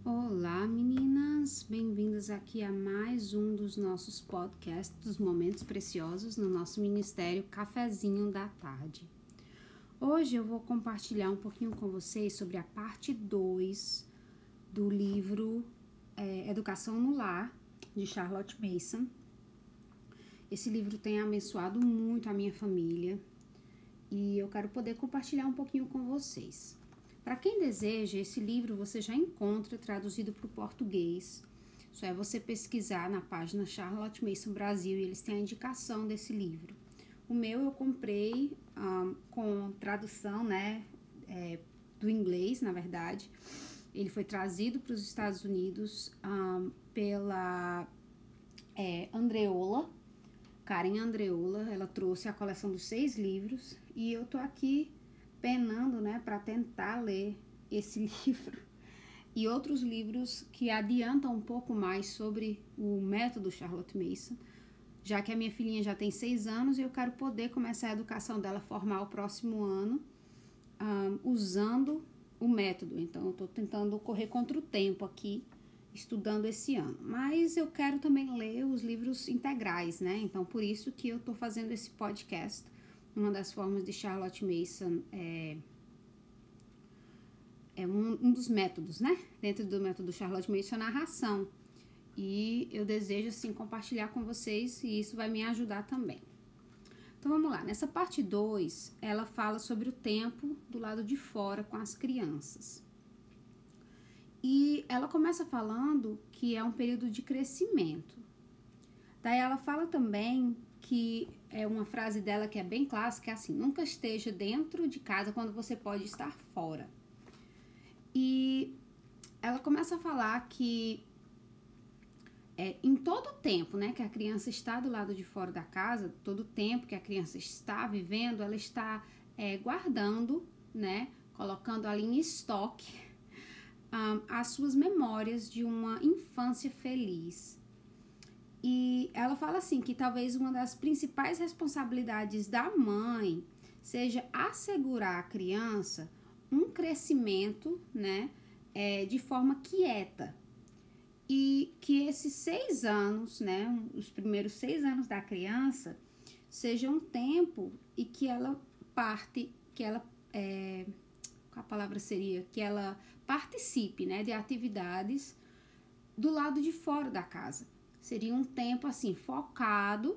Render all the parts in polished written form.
Olá, meninas! Bem-vindas aqui a mais um dos nossos podcasts dos Momentos Preciosos no nosso Ministério Cafezinho da Tarde. Hoje eu vou compartilhar um pouquinho com vocês sobre a parte 2 do livro Educação no Lar, de Charlotte Mason. Esse livro tem abençoado muito a minha família e eu quero poder compartilhar um pouquinho com vocês. Para quem deseja, esse livro você já encontra traduzido para o português. Só é você pesquisar na página Charlotte Mason Brasil e eles têm a indicação desse livro. O meu eu comprei com tradução, do inglês, na verdade. Ele foi trazido para os Estados Unidos pela Andreola, Karen Andreola. Ela trouxe a coleção dos 6 livros e eu tô aqui penando, para tentar ler esse livro e outros livros que adiantam um pouco mais sobre o método Charlotte Mason, já que a minha filhinha já tem 6 anos e eu quero poder começar a educação dela formal o próximo ano, usando o método. Então, eu estou tentando correr contra o tempo aqui, estudando esse ano. Mas eu quero também ler os livros integrais, Então, por isso que eu estou fazendo esse podcast. Uma das formas de Charlotte Mason é um dos métodos, Dentro do método Charlotte Mason, a narração. E eu desejo, assim, compartilhar com vocês e isso vai me ajudar também. Então, vamos lá. Nessa parte 2, ela fala sobre o tempo do lado de fora com as crianças. E ela começa falando que é um período de crescimento. Daí ela fala também que é uma frase dela que é bem clássica, é assim: nunca esteja dentro de casa quando você pode estar fora. E ela começa a falar que em todo o tempo, que a criança está do lado de fora da casa, todo o tempo que a criança está vivendo, ela está guardando, colocando ali em estoque as suas memórias de uma infância feliz. E ela fala assim que talvez uma das principais responsabilidades da mãe seja assegurar à criança um crescimento, de forma quieta. E que esses 6 anos, os primeiros 6 anos da criança, seja um tempo e que ela participe, de atividades do lado de fora da casa. Seria um tempo, assim, focado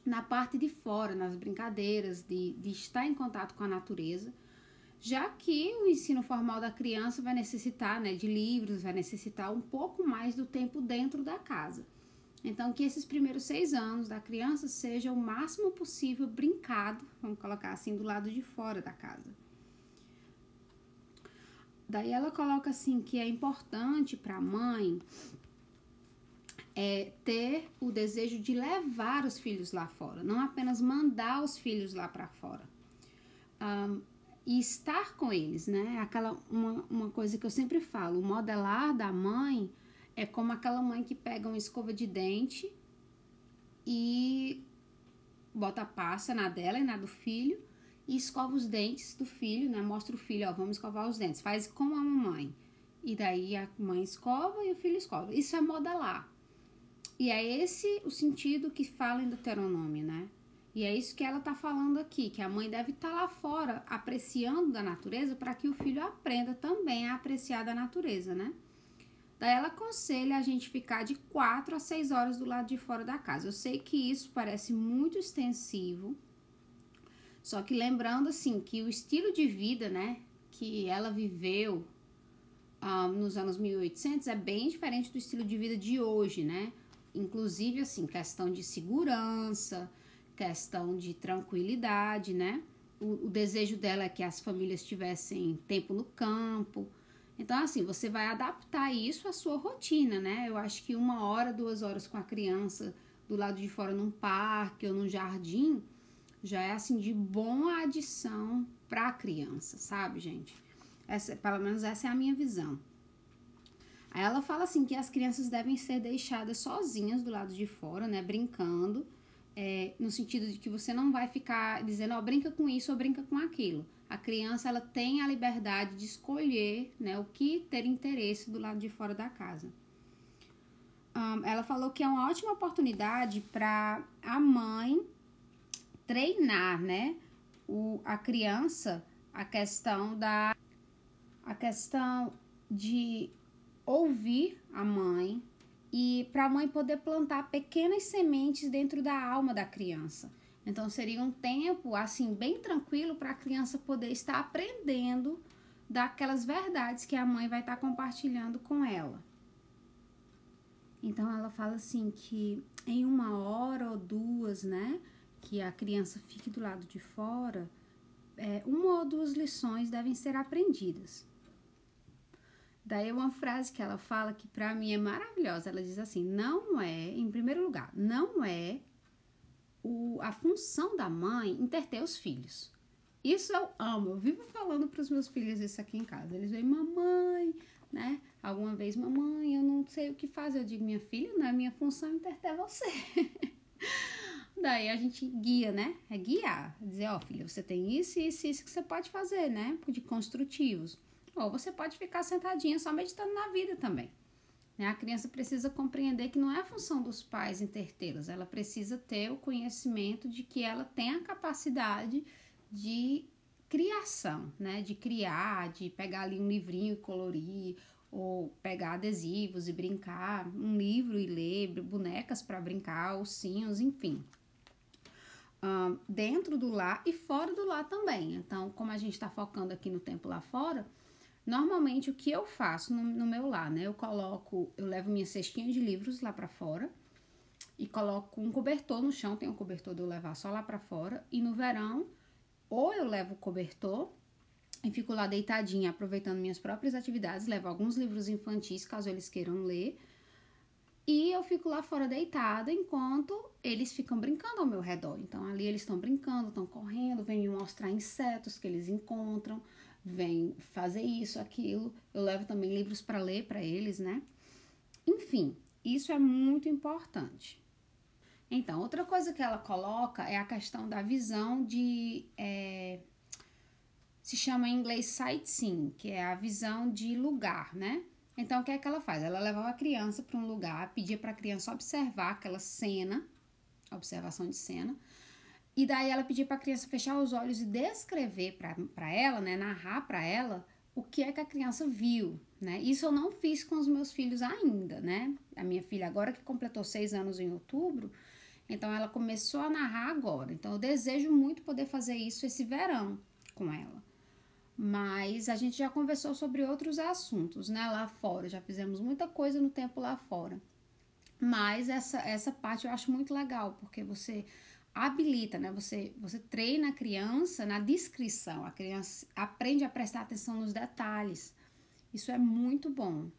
na parte de fora, nas brincadeiras, de estar em contato com a natureza, já que o ensino formal da criança vai necessitar, de livros, vai necessitar um pouco mais do tempo dentro da casa. Então, que esses primeiros 6 anos da criança seja o máximo possível brincado, vamos colocar assim, do lado de fora da casa. Daí ela coloca assim que é importante para a mãe ter o desejo de levar os filhos lá fora, não apenas mandar os filhos lá para fora. E estar com eles, uma coisa que eu sempre falo, o modelar da mãe é como aquela mãe que pega uma escova de dente e bota a pasta na dela e na do filho e escova os dentes do filho, mostra o filho, vamos escovar os dentes, faz como a mamãe. E daí a mãe escova e o filho escova. Isso é modelar. E é esse o sentido que fala em Deuteronômio, E é isso que ela está falando aqui, que a mãe deve estar lá fora apreciando da natureza para que o filho aprenda também a apreciar da natureza, Daí ela aconselha a gente ficar de 4 a 6 horas do lado de fora da casa. Eu sei que isso parece muito extensivo, só que lembrando, assim, que o estilo de vida, que ela viveu nos anos 1800 é bem diferente do estilo de vida de hoje, Inclusive, assim, questão de segurança, questão de tranquilidade, O desejo dela é que as famílias tivessem tempo no campo. Então, assim, você vai adaptar isso à sua rotina, Eu acho que 1 hora, 2 horas com a criança do lado de fora num parque ou num jardim já é, assim, de boa adição para a criança, sabe, gente? Pelo menos essa é a minha visão. Aí ela fala assim que as crianças devem ser deixadas sozinhas do lado de fora, brincando, no sentido de que você não vai ficar dizendo, brinca com isso ou brinca com aquilo. a criança ela tem a liberdade de escolher, né, o que ter interesse do lado de fora da casa. Ela falou que é uma ótima oportunidade para a mãe treinar, né, a criança, a questão de ouvir a mãe e para a mãe poder plantar pequenas sementes dentro da alma da criança. Então seria um tempo assim bem tranquilo para a criança poder estar aprendendo daquelas verdades que a mãe vai estar compartilhando com ela. Então ela fala assim que em 1 hora ou 2, né, que a criança fique do lado de fora, 1 ou 2 lições devem ser aprendidas. Daí uma frase que ela fala que para mim é maravilhosa. Ela diz assim: não é, em primeiro lugar, não é a função da mãe entreter os filhos. Isso eu amo, eu vivo falando para os meus filhos isso aqui em casa. Eles veem, mamãe, né? Alguma vez, mamãe, eu não sei o que fazer. Eu digo, minha filha, não é minha função entreter você. Daí a gente guia, né? É guiar. Dizer, ó, filha, você tem isso, isso, isso que você pode fazer, né? De construtivos. Ou você pode ficar sentadinha só meditando na vida também. Né? A criança precisa compreender que não é a função dos pais entretê-las. Ela precisa ter o conhecimento de que ela tem a capacidade de criação, né? De criar, de pegar ali um livrinho e colorir, ou pegar adesivos e brincar, um livro e ler, bonecas para brincar, ursinhos, enfim. Dentro do lar e fora do lar também. Então, como a gente está focando aqui no tempo lá fora, normalmente o que eu faço no meu lar, né? Eu levo minha cestinha de livros lá para fora e coloco um cobertor no chão, tem um cobertor de eu levar só lá para fora, e no verão ou eu levo o cobertor e fico lá deitadinha aproveitando minhas próprias atividades, levo alguns livros infantis caso eles queiram ler, e eu fico lá fora deitada enquanto eles ficam brincando ao meu redor. Então ali eles estão brincando, estão correndo, vêm me mostrar insetos que eles encontram, vem fazer isso, aquilo. Eu levo também livros para ler para eles, né? Enfim, isso é muito importante. Então, outra coisa que ela coloca é a questão da visão se chama em inglês sightseeing, que é a visão de lugar, né? Então, o que é que ela faz? Ela levava a criança para um lugar, pedia para a criança observar aquela cena, observação de cena, e daí ela pedia para a criança fechar os olhos e descrever para ela, né, narrar para ela o que é que a criança viu, né? Isso eu não fiz com os meus filhos ainda, né? A minha filha agora que completou 6 anos em outubro, então ela começou a narrar agora. Então eu desejo muito poder fazer isso esse verão com ela. Mas a gente já conversou sobre outros assuntos, né, lá fora. Já fizemos muita coisa no tempo lá fora. Mas essa parte eu acho muito legal, porque você habilita, né? Você treina a criança na descrição. A criança aprende a prestar atenção nos detalhes. Isso é muito bom.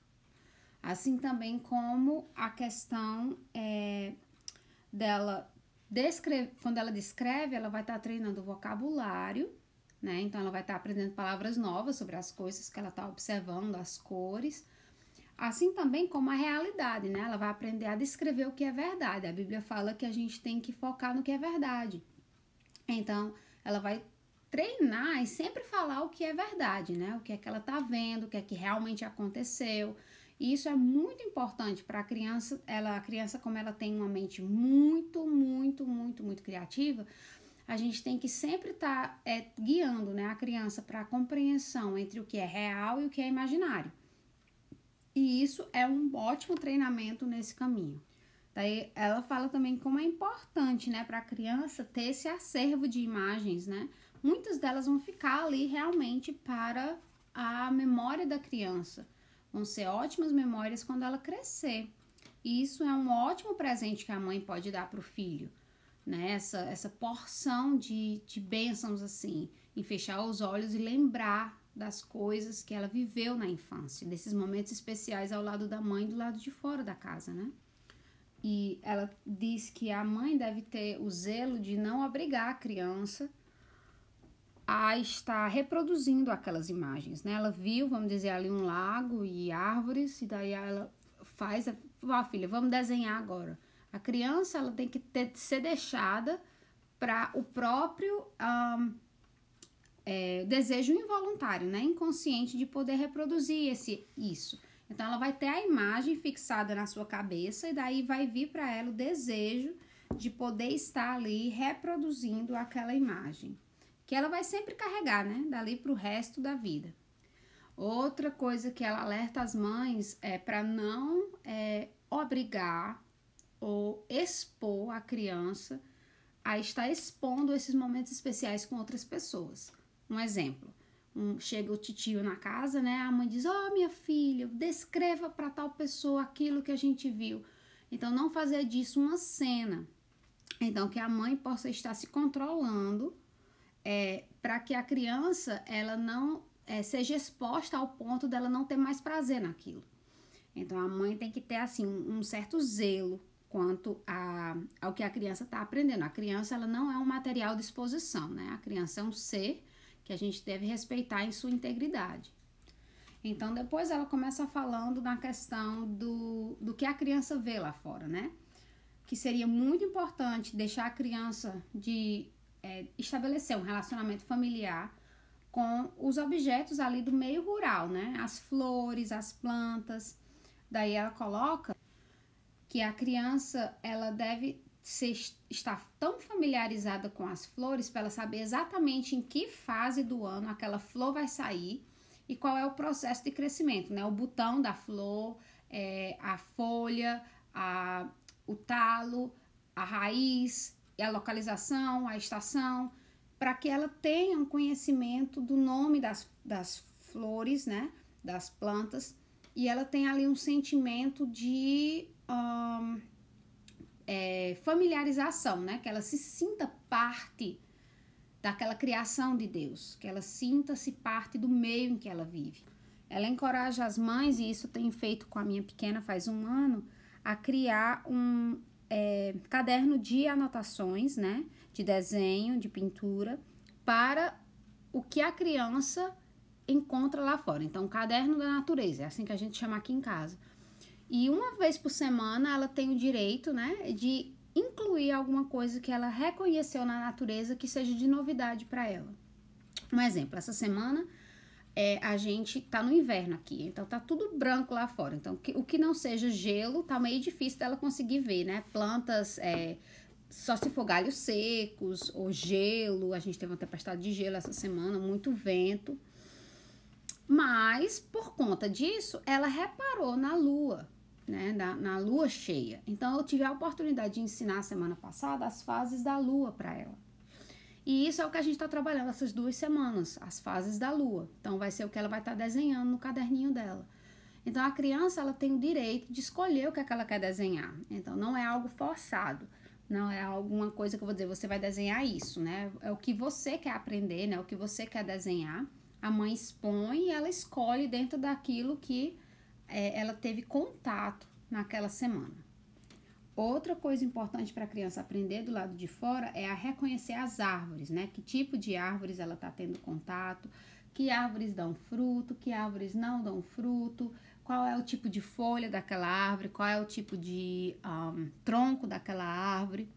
Assim também como a questão dela quando ela descreve, ela vai estar treinando o vocabulário, né? Então ela vai estar aprendendo palavras novas sobre as coisas que ela está observando, as cores. Assim também como a realidade, né? Ela vai aprender a descrever o que é verdade. A Bíblia fala que a gente tem que focar no que é verdade. Então, ela vai treinar e sempre falar o que é verdade, né? O que é que ela tá vendo, o que é que realmente aconteceu. E isso é muito importante para a criança. A criança, como ela tem uma mente muito, muito, muito, muito criativa, a gente tem que sempre estar guiando, né, a criança para a compreensão entre o que é real e o que é imaginário. E isso é um ótimo treinamento nesse caminho. Daí ela fala também como é importante, né, para a criança ter esse acervo de imagens, né? Muitas delas vão ficar ali realmente para a memória da criança. Vão ser ótimas memórias quando ela crescer. E isso é um ótimo presente que a mãe pode dar para o filho, né? Essa porção de bênçãos assim, em fechar os olhos e lembrar das coisas que ela viveu na infância, desses momentos especiais ao lado da mãe, do lado de fora da casa, né? E ela diz que a mãe deve ter o zelo de não obrigar a criança a estar reproduzindo aquelas imagens, né? Ela viu, vamos dizer, ali um lago e árvores, e daí ela faz, filha, vamos desenhar agora. A criança, ela tem que ser deixada para o próprio desejo involuntário, né? Inconsciente de poder reproduzir isso. Então, ela vai ter a imagem fixada na sua cabeça e daí vai vir para ela o desejo de poder estar ali reproduzindo aquela imagem, que ela vai sempre carregar, né? Dali para o resto da vida. Outra coisa que ela alerta as mães é para não obrigar ou expor a criança a estar expondo esses momentos especiais com outras pessoas. Um exemplo, chega o titio na casa, né? A mãe diz, minha filha, descreva para tal pessoa aquilo que a gente viu. Então, não fazer disso uma cena. Então, que a mãe possa estar se controlando para que a criança, ela não seja exposta ao ponto dela não ter mais prazer naquilo. Então, a mãe tem que ter, assim, um certo zelo quanto ao que a criança está aprendendo. A criança, ela não é um material de exposição, né? A criança é um ser que a gente deve respeitar em sua integridade. Então, depois ela começa falando na questão do que a criança vê lá fora, né? Que seria muito importante deixar a criança estabelecer um relacionamento familiar com os objetos ali do meio rural, né? As flores, as plantas. Daí ela coloca que a criança, ela deve estar tão familiarizada com as flores para ela saber exatamente em que fase do ano aquela flor vai sair e qual é o processo de crescimento, né? O botão da flor, a folha, o talo, a raiz, a localização, a estação, para que ela tenha um conhecimento do nome das flores, né? Das plantas, e ela tenha ali um sentimento de familiarização, né? Que ela se sinta parte daquela criação de Deus, que ela sinta-se parte do meio em que ela vive. Ela encoraja as mães, e isso tem feito com a minha pequena faz 1 ano, a criar um caderno de anotações, né? De desenho, de pintura, para o que a criança encontra lá fora. Então, caderno da natureza, é assim que a gente chama aqui em casa. E uma vez por semana ela tem o direito, né, de incluir alguma coisa que ela reconheceu na natureza que seja de novidade para ela. Um exemplo, essa semana a gente tá no inverno aqui, então tá tudo branco lá fora. Então, o que não seja gelo, tá meio difícil dela conseguir ver, né? Plantas, só se for galhos secos ou gelo. A gente teve uma tempestade de gelo essa semana, muito vento. Mas, por conta disso, ela reparou na lua, né, na lua cheia. Então, eu tive a oportunidade de ensinar semana passada as fases da lua para ela. E isso é o que a gente está trabalhando essas 2 semanas, as fases da lua. Então, vai ser o que ela vai estar desenhando no caderninho dela. Então, a criança, ela tem o direito de escolher o que é que ela quer desenhar. Então, não é algo forçado. Não é alguma coisa que eu vou dizer, você vai desenhar isso, né? É o que você quer aprender, né? O que você quer desenhar. A mãe expõe e ela escolhe dentro daquilo que ela teve contato naquela semana. Outra coisa importante para a criança aprender do lado de fora é a reconhecer as árvores, né? Que tipo de árvores ela está tendo contato, que árvores dão fruto, que árvores não dão fruto, qual é o tipo de folha daquela árvore, qual é o tipo de tronco daquela árvore.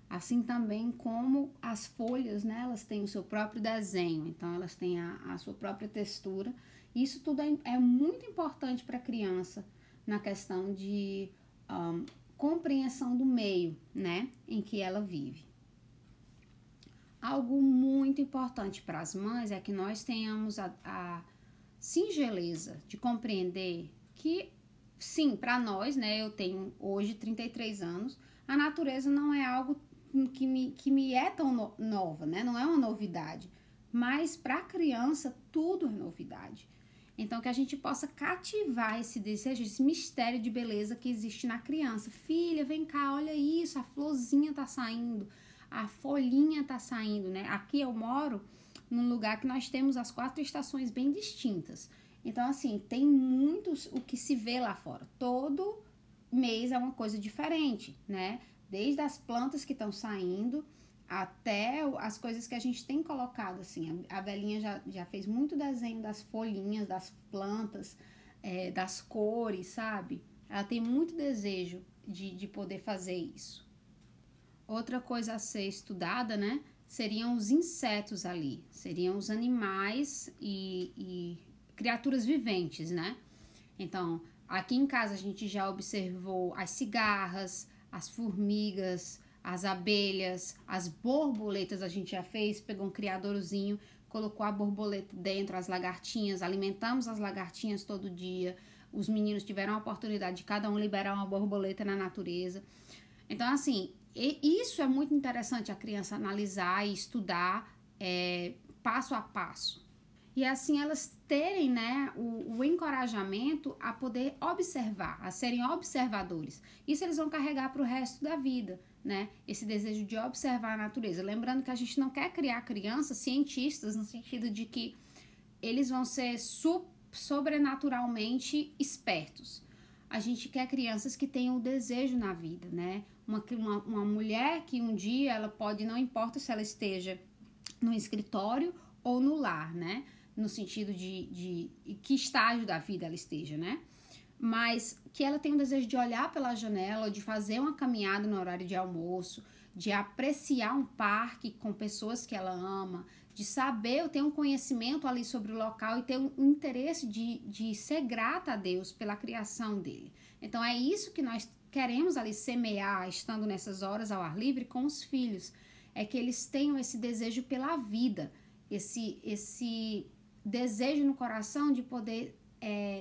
Assim também como as folhas, né, elas têm o seu próprio desenho, então elas têm a sua própria textura. Isso tudo é muito importante para a criança na questão de compreensão do meio, né, em que ela vive. Algo muito importante para as mães é que nós tenhamos a singeleza de compreender que, sim, para nós, né, eu tenho hoje 33 anos, a natureza não é algo que me é tão nova, né? Não é uma novidade. Mas para a criança, tudo é novidade. Então, que a gente possa cativar esse desejo, esse mistério de beleza que existe na criança. Filha, vem cá, olha isso, a florzinha tá saindo, a folhinha tá saindo, né? Aqui eu moro num lugar que nós temos as 4 estações bem distintas. Então, assim, tem muitos o que se vê lá fora. Todo mês é uma coisa diferente, né? Desde as plantas que estão saindo até as coisas que a gente tem colocado, assim. A velhinha já fez muito desenho das folhinhas, das plantas, das cores, sabe? Ela tem muito desejo de poder fazer isso. Outra coisa a ser estudada, né? seriam os insetos ali, seriam os animais e criaturas viventes, né? Então, aqui em casa a gente já observou as cigarras, as formigas, as abelhas, as borboletas a gente já fez, pegou um criadorzinho, colocou a borboleta dentro, as lagartinhas, alimentamos as lagartinhas todo dia. Os meninos tiveram a oportunidade de cada um liberar uma borboleta na natureza. Então, assim, isso é muito interessante a criança analisar e estudar passo a passo. E assim elas terem, né, o encorajamento a poder observar, a serem observadores. Isso eles vão carregar para o resto da vida, né? Esse desejo de observar a natureza. Lembrando que a gente não quer criar crianças cientistas no sentido de que eles vão ser sobrenaturalmente espertos. A gente quer crianças que tenham o desejo na vida, né? Uma mulher que um dia ela pode, não importa se ela esteja no escritório ou no lar, né? No sentido de que estágio da vida ela esteja, né? Mas que ela tenha o desejo de olhar pela janela, de fazer uma caminhada no horário de almoço, de apreciar um parque com pessoas que ela ama, de saber, ter um conhecimento ali sobre o local e ter um interesse de ser grata a Deus pela criação dele. Então é isso que nós queremos ali semear, estando nessas horas ao ar livre com os filhos, é que eles tenham esse desejo pela vida, esse desejo no coração de poder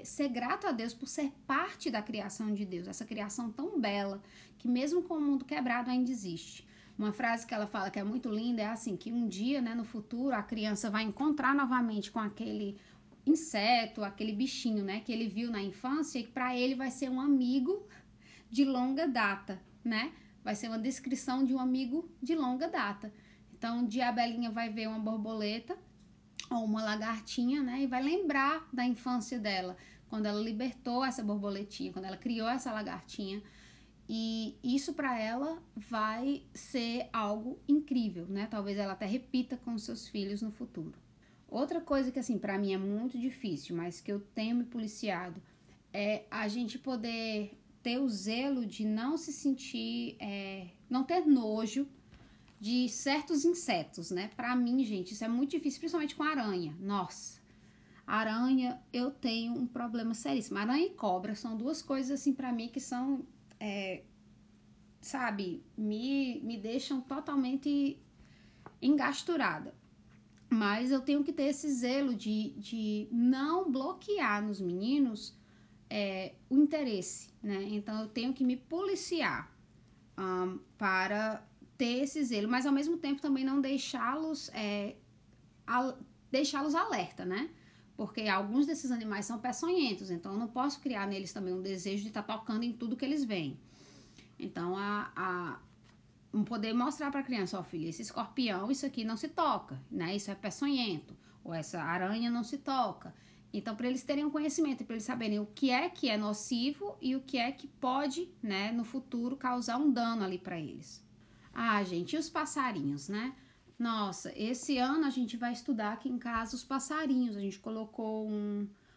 ser grato a Deus por ser parte da criação de Deus, essa criação tão bela, que mesmo com o mundo quebrado ainda existe. Uma frase que ela fala que é muito linda é assim, que um dia, né, no futuro, a criança vai encontrar novamente com aquele inseto, aquele bichinho, né, que ele viu na infância e que para ele vai ser um amigo de longa data, né? Vai ser uma descrição de um amigo de longa data. Então, um dia a Belinha vai ver uma borboleta ou uma lagartinha, né? E vai lembrar da infância dela, quando ela libertou essa borboletinha, quando ela criou essa lagartinha. E isso para ela vai ser algo incrível, né? Talvez ela até repita com seus filhos no futuro. Outra coisa que, assim, para mim é muito difícil, mas que eu tenho me policiado, é a gente poder ter o zelo de não se sentir, não ter nojo de certos insetos, né? Pra mim, gente, isso é muito difícil, principalmente com aranha. Nossa, aranha, eu tenho um problema seríssimo. Aranha e cobra são duas coisas, assim, pra mim que são, sabe, me deixam totalmente engasturada. Mas eu tenho que ter esse zelo de não bloquear nos meninos o interesse, né? Então eu tenho que me policiar para ter esse zelo, mas ao mesmo tempo também não deixá-los deixá-los alerta, né? Porque alguns desses animais são peçonhentos, então eu não posso criar neles também um desejo de estar tocando em tudo que eles veem. Então, poder mostrar para a criança, ó, filha, esse escorpião, isso aqui não se toca, né? Isso é peçonhento, ou essa aranha não se toca. Então, para eles terem um conhecimento, para eles saberem o que é nocivo e o que é que pode, né, no futuro causar um dano ali para eles. Ah, gente, e os passarinhos, né? Nossa, esse ano a gente vai estudar aqui em casa os passarinhos. A gente colocou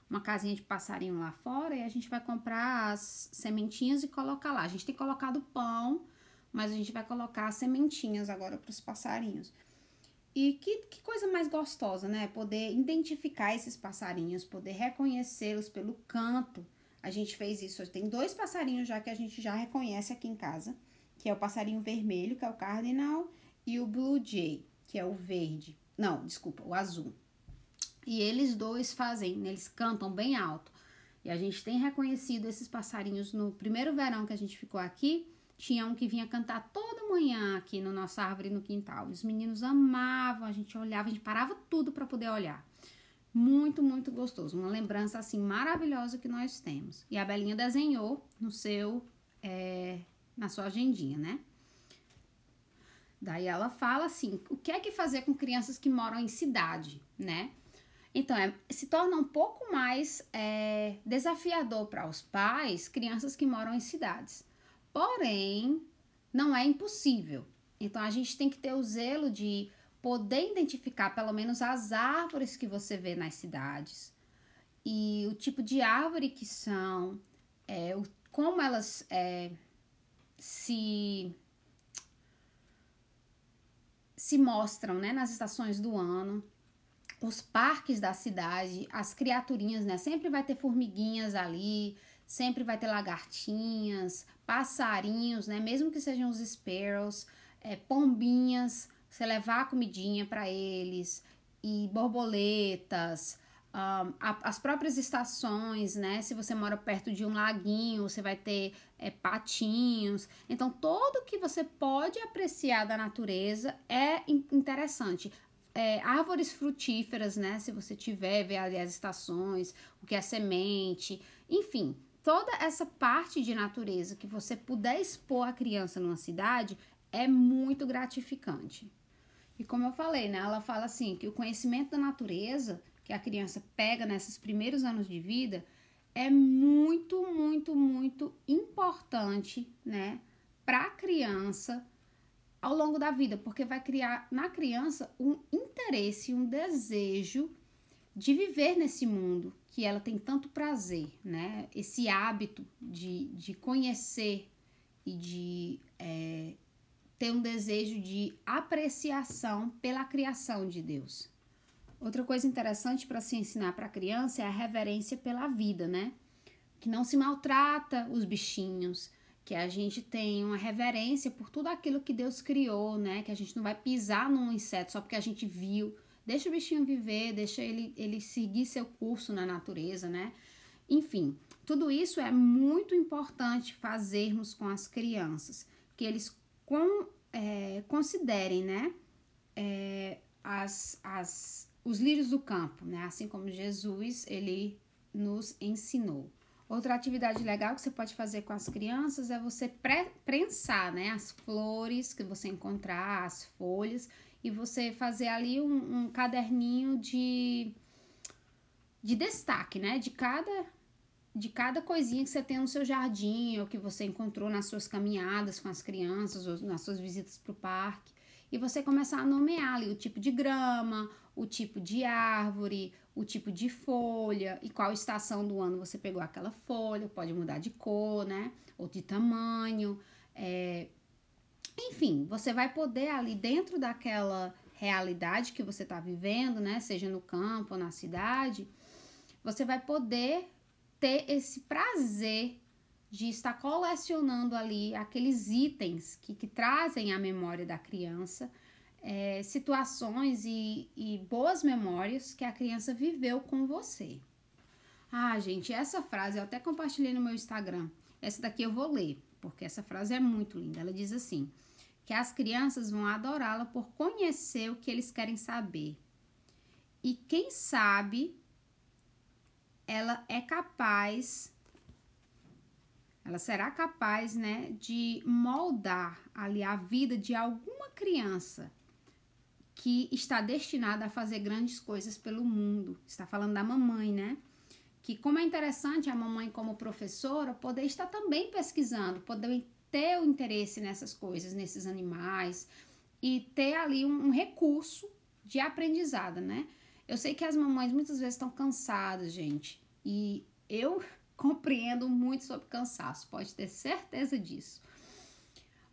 uma casinha de passarinho lá fora e a gente vai comprar as sementinhas e colocar lá. A gente tem colocado pão, mas a gente vai colocar as sementinhas agora para os passarinhos. E que coisa mais gostosa, né? Poder identificar esses passarinhos, poder reconhecê-los pelo canto. A gente fez isso. Tem 2 passarinhos já que a gente já reconhece aqui em casa, que é o passarinho vermelho, que é o cardinal, e o blue jay, que é o verde. Não, desculpa, o azul. E eles 2 eles cantam bem alto. E a gente tem reconhecido esses passarinhos no primeiro verão que a gente ficou aqui. Tinha um que vinha cantar toda manhã aqui na nossa árvore no quintal. E os meninos amavam, a gente olhava, a gente parava tudo para poder olhar. Muito, muito gostoso. Uma lembrança, assim, maravilhosa que nós temos. E a Belinha desenhou na sua agendinha, né? Daí ela fala assim, o que é que fazer com crianças que moram em cidade, né? Então, se torna um pouco mais desafiador para os pais, crianças que moram em cidades. Porém, não é impossível. Então, a gente tem que ter o zelo de poder identificar pelo menos as árvores que você vê nas cidades e o tipo de árvore que são, como elas se se mostram, né, nas estações do ano, os parques da cidade, as criaturinhas, né? Sempre vai ter formiguinhas ali, sempre vai ter lagartinhas, passarinhos, né? Mesmo que sejam os sparrows, pombinhas, você levar a comidinha para eles, e borboletas, as próprias estações, né? Se você mora perto de um laguinho, você vai ter patinhos. Então, tudo que você pode apreciar da natureza é interessante. Árvores frutíferas, né? Se você tiver, ver ali as estações, o que é semente, enfim, toda essa parte de natureza que você puder expor a criança numa cidade é muito gratificante. E como eu falei, né? Ela fala assim que o conhecimento da natureza que a criança pega nesses primeiros anos de vida é muito, muito, muito importante, né? Para a criança ao longo da vida, porque vai criar na criança um interesse, um desejo de viver nesse mundo que ela tem tanto prazer, né? Esse hábito de conhecer e de ter um desejo de apreciação pela criação de Deus. Outra coisa interessante para se ensinar para a criança é a reverência pela vida, né? Que não se maltrata os bichinhos, que a gente tem uma reverência por tudo aquilo que Deus criou, né? Que a gente não vai pisar num inseto só porque a gente viu. Deixa o bichinho viver, deixa ele seguir seu curso na natureza, né? Enfim, tudo isso é muito importante fazermos com as crianças, que eles considerem, né? Os lírios do campo, né? Assim como Jesus, ele nos ensinou. Outra atividade legal que você pode fazer com as crianças é você prensar, né? As flores que você encontrar, as folhas, e você fazer ali um caderninho de destaque, né? De cada coisinha que você tem no seu jardim ou que você encontrou nas suas caminhadas com as crianças ou nas suas visitas para o parque. E você começar a nomear ali o tipo de grama, o tipo de árvore, o tipo de folha e qual estação do ano você pegou aquela folha. Pode mudar de cor, né? Ou de tamanho. Enfim, você vai poder ali dentro daquela realidade que você está vivendo, né? Seja no campo ou na cidade, você vai poder ter esse prazer de estar colecionando ali aqueles itens que trazem a memória da criança, situações e boas memórias que a criança viveu com você. Ah, gente, essa frase eu até compartilhei no meu Instagram. Essa daqui eu vou ler, porque essa frase é muito linda. Ela diz assim, que as crianças vão adorá-la por conhecer o que eles querem saber. E quem sabe, ela será capaz, né, de moldar ali a vida de alguma criança que está destinada a fazer grandes coisas pelo mundo. Está falando da mamãe, né? Que como é interessante a mamãe como professora poder estar também pesquisando, poder ter o interesse nessas coisas, nesses animais e ter ali um recurso de aprendizado, né? Eu sei que as mamães muitas vezes estão cansadas, gente, e eu compreendo muito sobre cansaço, pode ter certeza disso.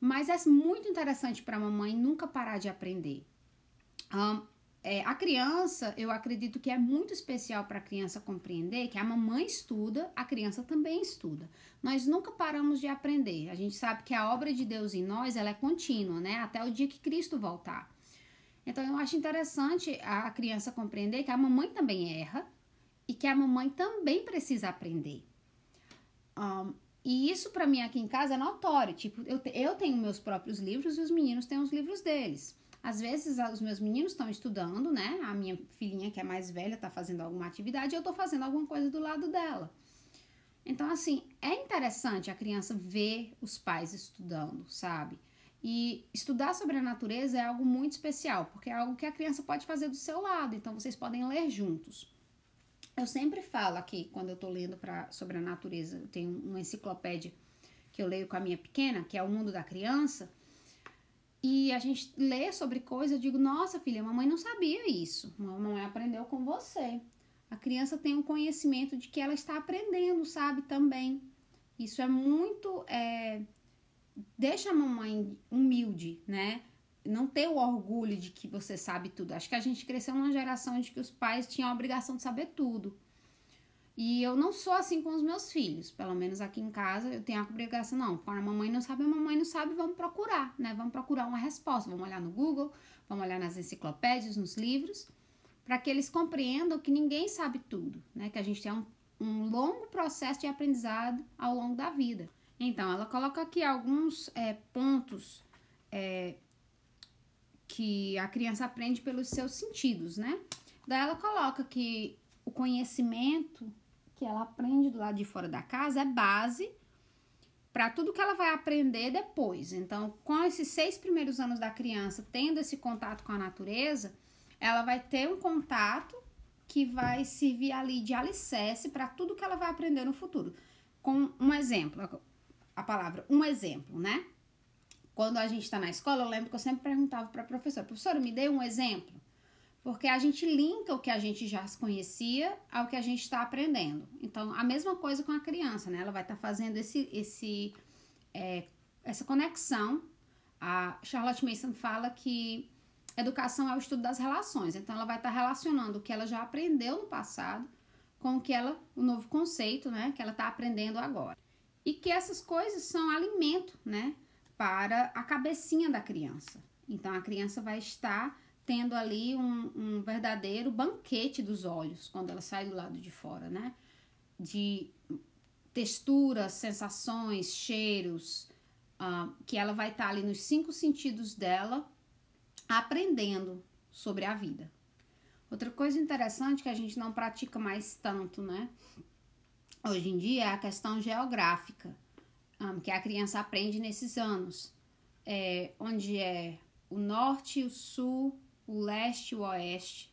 Mas é muito interessante para a mamãe nunca parar de aprender. A criança, eu acredito que é muito especial para a criança compreender que a mamãe estuda, a criança também estuda. Nós nunca paramos de aprender. A gente sabe que a obra de Deus em nós, ela é contínua, né? Até o dia que Cristo voltar. Então, eu acho interessante a criança compreender que a mamãe também erra e que a mamãe também precisa aprender. E isso para mim aqui em casa é notório. Tipo, eu tenho meus próprios livros e os meninos têm os livros deles. Às vezes os meus meninos estão estudando, né? A minha filhinha que é mais velha está fazendo alguma atividade e eu estou fazendo alguma coisa do lado dela. Então, assim, é interessante a criança ver os pais estudando, sabe? E estudar sobre a natureza é algo muito especial, porque é algo que a criança pode fazer do seu lado, então vocês podem ler juntos. Eu sempre falo aqui, quando eu tô lendo sobre a natureza, eu tenho uma enciclopédia que eu leio com a minha pequena, que é O Mundo da Criança, e a gente lê sobre coisas, eu digo, nossa filha, a mamãe não sabia isso, a mamãe aprendeu com você. A criança tem um conhecimento de que ela está aprendendo, sabe, também. Isso é muito, deixa a mamãe humilde, né? não ter o orgulho de que você sabe tudo. Acho que a gente cresceu numa geração de que os pais tinham a obrigação de saber tudo. E eu não sou assim com os meus filhos. Pelo menos aqui em casa eu tenho a obrigação, não. Quando a mamãe não sabe, vamos procurar, né? Vamos procurar uma resposta. Vamos olhar no Google, vamos olhar nas enciclopédias, nos livros, para que eles compreendam que ninguém sabe tudo, né? Que a gente tem um longo processo de aprendizado ao longo da vida. Então, ela coloca aqui alguns pontos que a criança aprende pelos seus sentidos, né? Daí ela coloca que o conhecimento que ela aprende do lado de fora da casa é base para tudo que ela vai aprender depois. Então, com esses 6 primeiros anos da criança, tendo esse contato com a natureza, ela vai ter um contato que vai servir ali de alicerce para tudo que ela vai aprender no futuro. Com um exemplo, a palavra um exemplo, né? Quando a gente está na escola, eu lembro que eu sempre perguntava para a professora, me dê um exemplo. Porque a gente linka o que a gente já conhecia ao que a gente está aprendendo. Então, a mesma coisa com a criança, né? Ela vai estar fazendo essa conexão. A Charlotte Mason fala que educação é o estudo das relações. Então, ela vai estar relacionando o que ela já aprendeu no passado com o novo conceito, né? Que ela está aprendendo agora. E que essas coisas são alimento, né? Para a cabecinha da criança. Então, a criança vai estar tendo ali um verdadeiro banquete dos olhos quando ela sai do lado de fora, né? De texturas, sensações, cheiros, que ela vai estar ali nos 5 sentidos dela aprendendo sobre a vida. Outra coisa interessante que a gente não pratica mais tanto, né? Hoje em dia é a questão geográfica, que a criança aprende nesses anos, onde é o norte, o sul, o leste e o oeste.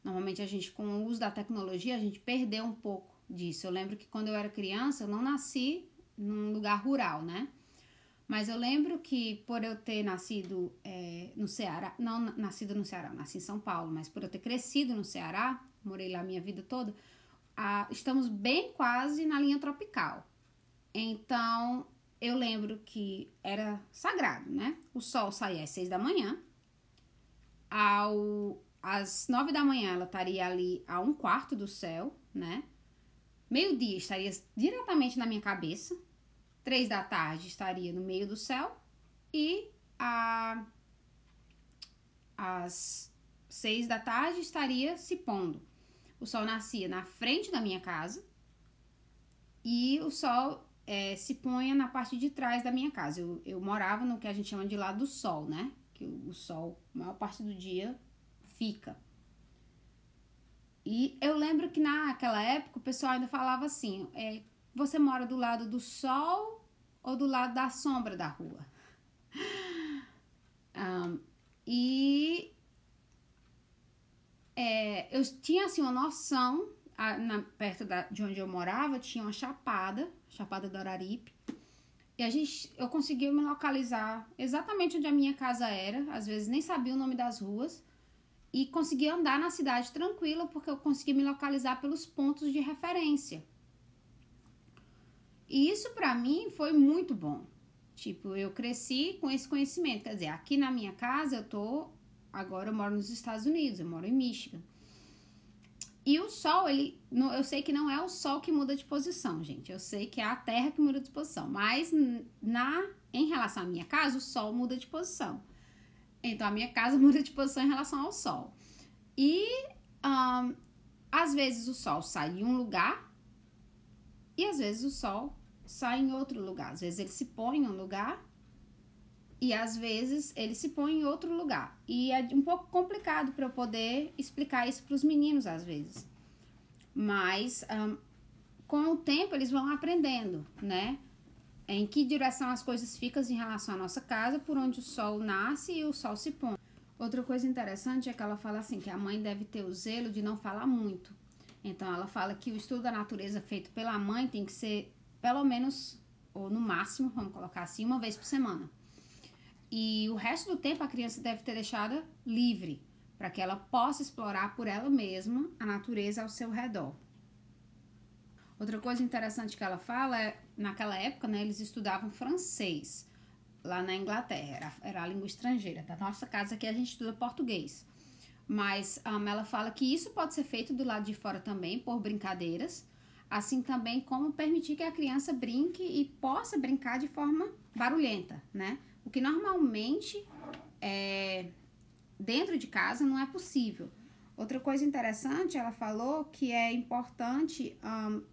Normalmente a gente, com o uso da tecnologia, a gente perdeu um pouco disso. Eu lembro que quando eu era criança, eu não nasci num lugar rural, né? Mas eu lembro que por eu ter nascido no Ceará, não nascido no Ceará, nasci em São Paulo, mas por eu ter crescido no Ceará, morei lá a minha vida toda, estamos bem quase na linha tropical. Então, eu lembro que era sagrado, né? O sol saía às 6 da manhã, às 9 da manhã ela estaria ali a 1/4 do céu, né? Meio-dia estaria diretamente na minha cabeça. 3 da tarde estaria no meio do céu. E às 6 da tarde estaria se pondo. O sol nascia na frente da minha casa. E o sol se punha na parte de trás da minha casa. Eu morava no que a gente chama de lado do sol, né? Que o sol, a maior parte do dia, fica. E eu lembro que naquela época o pessoal ainda falava assim, você mora do lado do sol ou do lado da sombra da rua? Eu tinha assim uma noção, perto de onde eu morava tinha uma Chapada do Araripe, e eu conseguia me localizar exatamente onde a minha casa era, às vezes nem sabia o nome das ruas, e conseguia andar na cidade tranquila, porque eu conseguia me localizar pelos pontos de referência. E isso pra mim foi muito bom. Tipo, eu cresci com esse conhecimento. Quer dizer, aqui na minha casa agora eu moro nos Estados Unidos, eu moro em Michigan. E o sol, eu sei que não é o sol que muda de posição, gente. Eu sei que é a terra que muda de posição. Mas em relação à minha casa, o sol muda de posição. Então, a minha casa muda de posição em relação ao sol. E, às vezes, o sol sai em um lugar e, às vezes, o sol sai em outro lugar. Às vezes, ele se põe em um lugar e, às vezes, ele se põe em outro lugar. E é um pouco complicado para eu poder explicar isso para os meninos, às vezes. Mas, com o tempo, eles vão aprendendo, né? Em que direção as coisas ficam em relação à nossa casa, por onde o sol nasce e o sol se põe. Outra coisa interessante é que ela fala assim, que a mãe deve ter o zelo de não falar muito. Então, ela fala que o estudo da natureza feito pela mãe tem que ser, pelo menos, ou no máximo, vamos colocar assim, 1 vez por semana. E o resto do tempo a criança deve ter deixada livre, para que ela possa explorar por ela mesma a natureza ao seu redor. Outra coisa interessante que ela fala naquela época, né, eles estudavam francês. lá na Inglaterra, era a língua estrangeira. Da nossa casa aqui a gente estuda português. Mas ela fala que isso pode ser feito do lado de fora também, por brincadeiras, assim também como permitir que a criança brinque e possa brincar de forma barulhenta, né? O que normalmente dentro de casa não é possível. Outra coisa interessante, ela falou que é importante,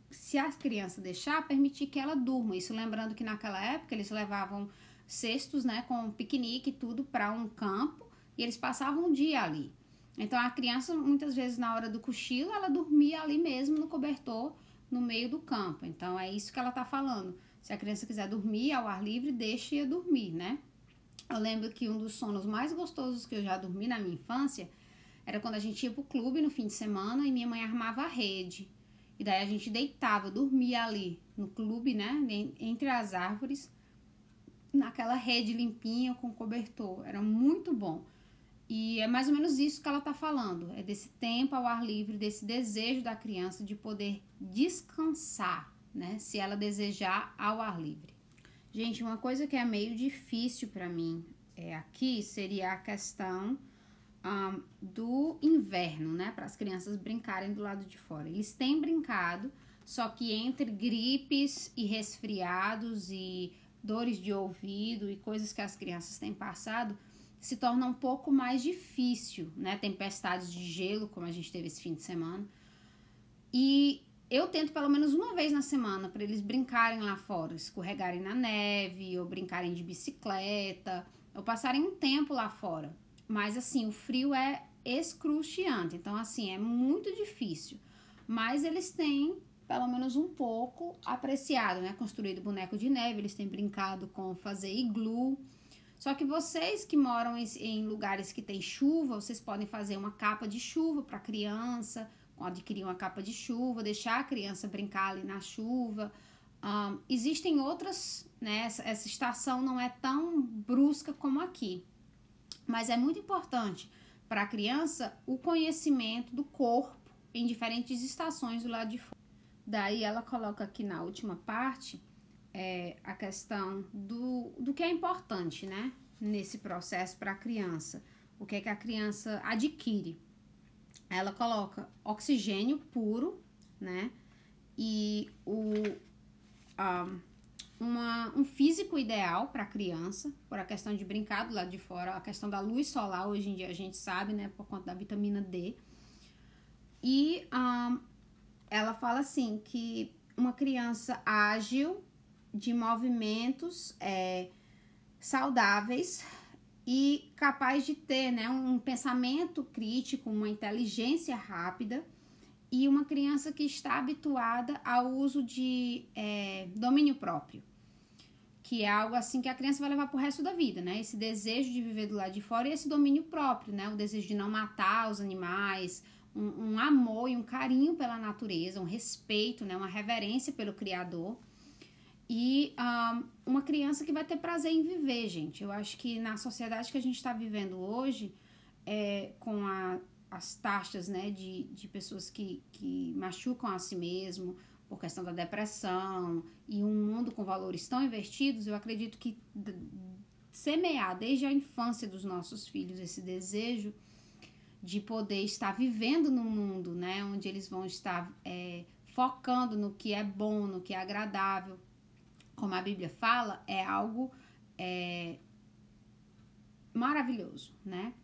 se a criança deixar, permitir que ela durma. Isso lembrando que naquela época eles levavam cestos, né, com piquenique e tudo para um campo e eles passavam um dia ali. Então a criança, muitas vezes na hora do cochilo, ela dormia ali mesmo no cobertor, no meio do campo. Então é isso que ela tá falando. Se a criança quiser dormir ao ar livre, deixe-a dormir, né? Eu lembro que um dos sonos mais gostosos que eu já dormi na minha infância era quando a gente ia pro clube no fim de semana e minha mãe armava a rede. E daí a gente deitava, dormia ali no clube, né? Entre as árvores, naquela rede limpinha com cobertor. Era muito bom. E é mais ou menos isso que ela tá falando. É desse tempo ao ar livre, desse desejo da criança de poder descansar, né? Se ela desejar ao ar livre. Gente, uma coisa que é meio difícil para mim aqui seria a questão do inverno, né? Para as crianças brincarem do lado de fora. Eles têm brincado, só que entre gripes e resfriados e dores de ouvido e coisas que as crianças têm passado, se torna um pouco mais difícil, né? Tempestades de gelo, como a gente teve esse fim de semana. E eu tento pelo menos uma vez na semana para eles brincarem lá fora, escorregarem na neve, ou brincarem de bicicleta, ou passarem um tempo lá fora. Mas assim, o frio é excruciante, então assim, é muito difícil. Mas eles têm pelo menos um pouco apreciado, né? Construído boneco de neve, eles têm brincado com fazer iglu. Só que vocês que moram em lugares que tem chuva, vocês podem fazer uma capa de chuva para a criança, adquirir uma capa de chuva, deixar a criança brincar ali na chuva. Existem outras, né? Essa estação não é tão brusca como aqui, mas é muito importante para a criança o conhecimento do corpo em diferentes estações do lado de fora. Daí ela coloca aqui na última parte a questão do que é importante, né? Nesse processo para a criança. O que é que a criança adquire? Ela coloca oxigênio puro, né? E um físico ideal para a criança, por a questão de brincar do lado de fora, a questão da luz solar, hoje em dia a gente sabe, né? Por conta da vitamina D. E ela fala assim, que uma criança ágil, de movimentos saudáveis e capaz de ter, né, um pensamento crítico, uma inteligência rápida e uma criança que está habituada ao uso de domínio próprio, que é algo assim que a criança vai levar pro resto da vida, né? Esse desejo de viver do lado de fora e esse domínio próprio, né? O desejo de não matar os animais, um amor e um carinho pela natureza, um respeito, né? Uma reverência pelo Criador. E uma criança que vai ter prazer em viver, gente. Eu acho que na sociedade que a gente está vivendo hoje, com as taxas, né, de pessoas que machucam a si mesmo por questão da depressão e um mundo com valores tão invertidos, eu acredito que semear desde a infância dos nossos filhos esse desejo de poder estar vivendo no mundo, né, onde eles vão estar focando no que é bom, no que é agradável, como a Bíblia fala, é algo maravilhoso, né?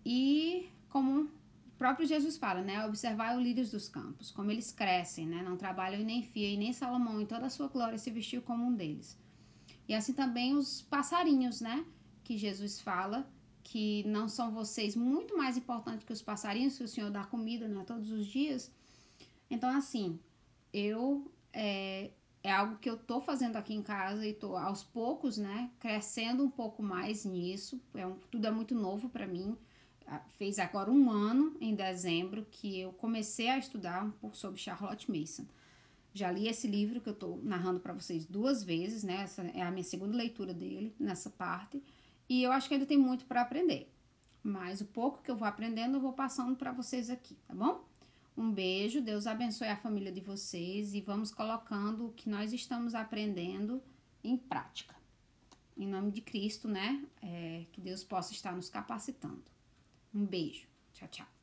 E como o próprio Jesus fala, né? Observar os lírios dos campos, como eles crescem, né? Não trabalham e nem fiam, e nem Salomão em toda a sua glória se vestiu como um deles. E assim também os passarinhos, né? Que Jesus fala que não são vocês muito mais importantes que os passarinhos, que o Senhor dá comida, né? Todos os dias. Então, assim, é algo que eu tô fazendo aqui em casa e tô aos poucos, né, crescendo um pouco mais nisso. Tudo é muito novo para mim. Fez agora 1 ano, em dezembro, que eu comecei a estudar um pouco sobre Charlotte Mason. Já li esse livro que eu tô narrando para vocês 2 vezes, né? Essa é a minha segunda leitura dele nessa parte. E eu acho que ainda tem muito para aprender. Mas o pouco que eu vou aprendendo, eu vou passando para vocês aqui, tá bom? Um beijo, Deus abençoe a família de vocês e vamos colocando o que nós estamos aprendendo em prática. em nome de Cristo, né? Que Deus possa estar nos capacitando. Um beijo. Tchau, tchau.